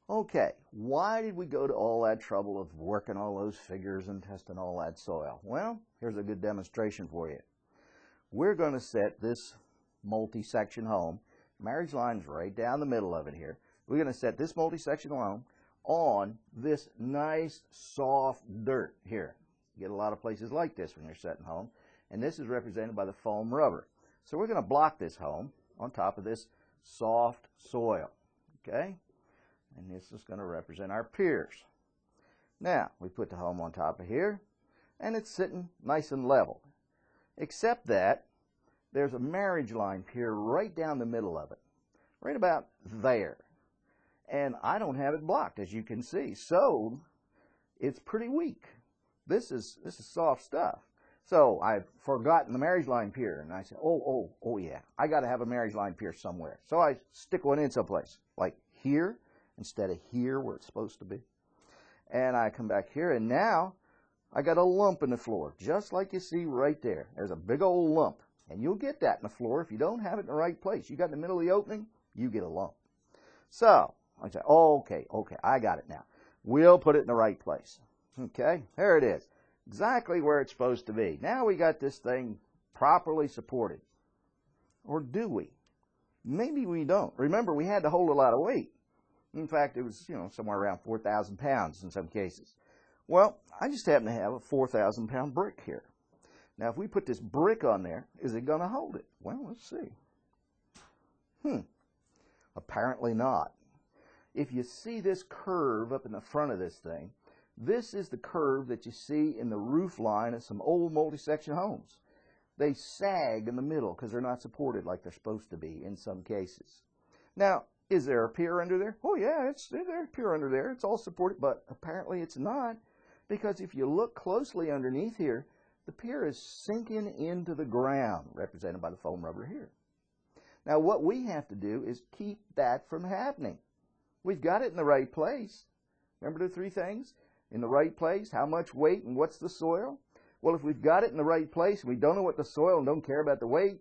Okay, why did we go to all that trouble of working all those figures and testing all that soil? Well, here's a good demonstration for you. We're going to set this multi-section home, marriage line's right down the middle of it here. We're going to set this multi-section home on this nice soft dirt here. You get a lot of places like this when you're setting home, and this is represented by the foam rubber. So we're going to block this home on top of this soft soil, okay? And this is going to represent our piers. Now, we put the home on top of here, and it's sitting nice and level. Except that there's a marriage line pier right down the middle of it, right about there. And I don't have it blocked, as you can see. So, it's pretty weak. This is soft stuff. So, I've forgotten the marriage line pier, and I said, oh yeah, I got to have a marriage line pier somewhere. So I stick one in someplace, like here, instead of here where it's supposed to be. And I come back here, and now I got a lump in the floor, just like you see right there. There's a big old lump, and you'll get that in the floor if you don't have it in the right place. You got in the middle of the opening, you get a lump. So I say, okay, I got it now. We'll put it in the right place. Okay, there it is, exactly where it's supposed to be. Now we got this thing properly supported. Or do we? Maybe we don't. Remember, we had to hold a lot of weight. In fact, it was, somewhere around 4,000 pounds in some cases. Well, I just happen to have a 4,000-pound brick here. Now, if we put this brick on there, is it going to hold it? Well, let's see. Apparently not. If you see this curve up in the front of this thing, this is the curve that you see in the roof line of some old multi-section homes. They sag in the middle because they're not supported like they're supposed to be in some cases. Now, is there a pier under there? Oh yeah, there's a pier under there. It's all supported, but apparently it's not, because if you look closely underneath here, the pier is sinking into the ground, represented by the foam rubber here. Now what we have to do is keep that from happening. We've got it in the right place. Remember the three things? In the right place, how much weight, and what's the soil? Well, if we've got it in the right place, and we don't know what the soil and don't care about the weight,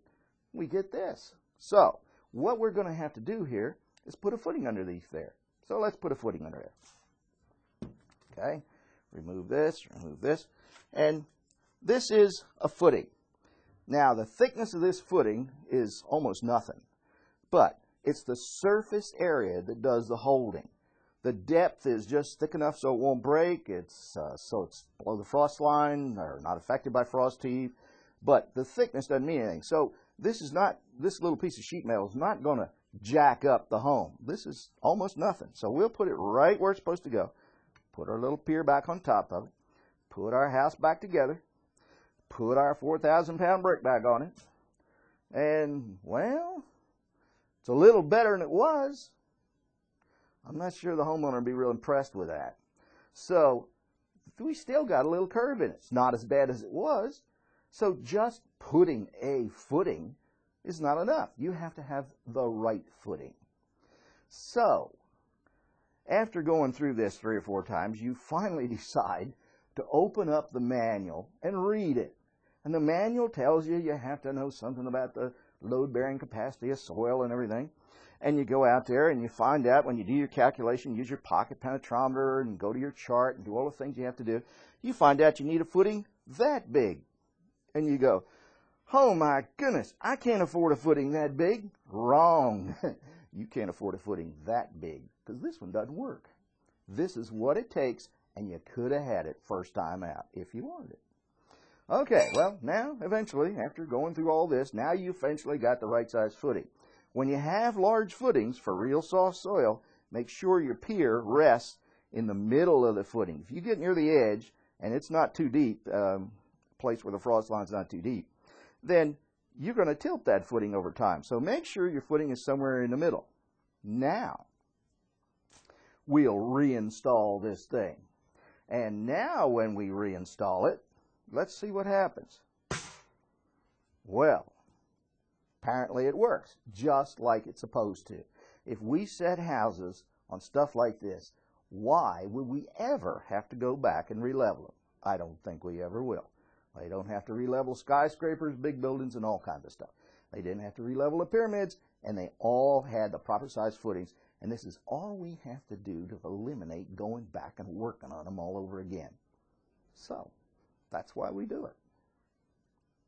we get this. So, what we're going to have to do here is put a footing underneath there. So let's put a footing under there. Okay, remove this, and this is a footing. Now, the thickness of this footing is almost nothing, but it's the surface area that does the holding. The depth is just thick enough so it won't break. So it's below the frost line, or not affected by frost heave, but the thickness doesn't mean anything. So this little piece of sheet metal is not going to jack up the home. This is almost nothing. So we'll put it right where it's supposed to go. Put our little pier back on top of it. Put our house back together. Put our 4,000-pound brick back on it. And, well, it's a little better than it was. I'm not sure the homeowner would be real impressed with that. So we still got a little curve in it. It's not as bad as it was. So just putting a footing is not enough. You have to have the right footing. So after going through this 3 or 4 times, you finally decide to open up the manual and read it. And the manual tells you have to know something about the load-bearing capacity of soil and everything. And you go out there and you find out, when you do your calculation, use your pocket penetrometer and go to your chart and do all the things you have to do, you find out you need a footing that big. And you go, oh my goodness, I can't afford a footing that big. Wrong. You can't afford a footing that big, because this one doesn't work. This is what it takes, and you could have had it first time out if you wanted it. Okay, well, now, eventually, after going through all this, now you eventually got the right size footing. When you have large footings for real soft soil, make sure your pier rests in the middle of the footing. If you get near the edge, and it's not too deep, place where the frost line's not too deep, then you're going to tilt that footing over time. So make sure your footing is somewhere in the middle. Now, we'll reinstall this thing. And now when we reinstall it, let's see what happens. Well, apparently it works, just like it's supposed to. If we set houses on stuff like this, why would we ever have to go back and re-level them? I don't think we ever will. They don't have to re-level skyscrapers, big buildings, and all kinds of stuff. They didn't have to re-level the pyramids, and they all had the proper size footings, And this is all we have to do to eliminate going back and working on them all over again. So, that's why we do it.